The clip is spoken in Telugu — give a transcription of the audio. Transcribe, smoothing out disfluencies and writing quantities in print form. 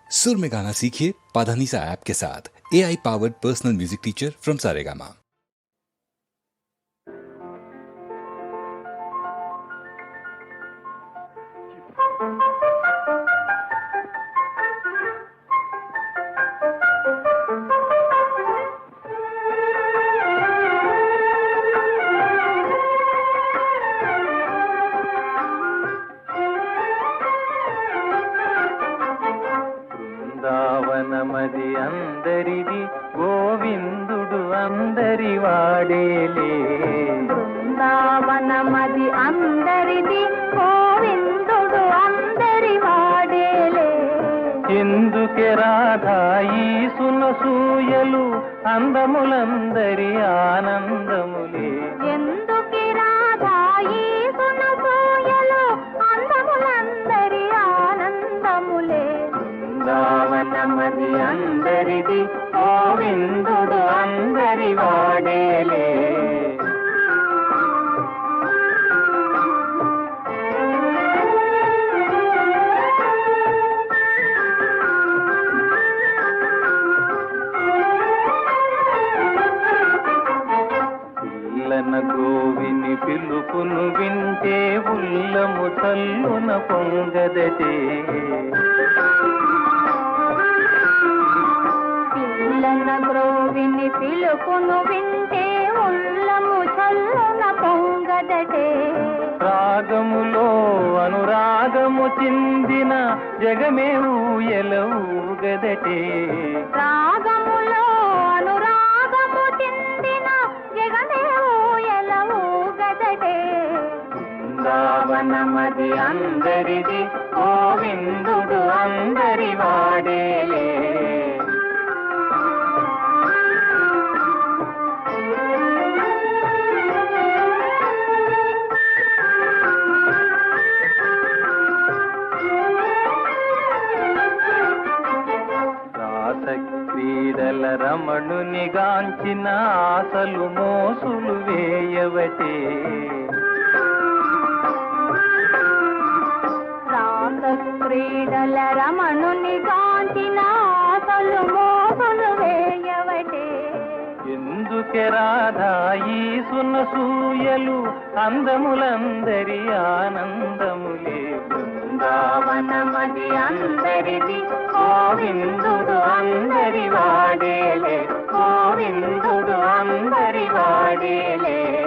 सुर में गाना सीखिए पाधानीसा ऐप के साथ। AI powered personal music teacher from Saregama. బృందావనమది అందరిది గోవిందుడు అందరి వాడేలే. బృందావనమది అందరిది గోవిందుడు అందరి వాడేలే. ఎందుకే రాధా ఈ సునసూయలు అందములందరి ఆనందములే. ఎందుకి రాధా ఈ సునసూయలు అందములందరి ఆనందములే. బృందావనమది అందరిది గోవిందుడు అందరి వాడేలే. పిల్లన గోవిని పిలుపును వింటే ఉల్లము చల్లున పొంగదటే. పిల్లన గ్రోవిని పిలుపును వింటే ఉల్లము చల్లున పొంగదటే. రాగములో అనురాగము చిందిన జగమే ఊయల ఊగదటే. రాగములో అనురాగము చిందిన జగమే ఊయల ఊగదటే. బృందావనమది అందరిది గోవిందుడు అందరి వాడేలే. క్రీడల రమణుని గాంచిన ఆశలు మోసులు వేయవటే. రాస క్రీడల రమణుని గాంచిన ఆశలు మోసులు వేయవటే. ఎందుకే రాధా ఈ సునసూయలు అందములందరి ఆనందములే. బృందావనమది అందరిది గోవిందుడు అందరి వాడేలే. గోవిందుడు అందరి వాడేలే.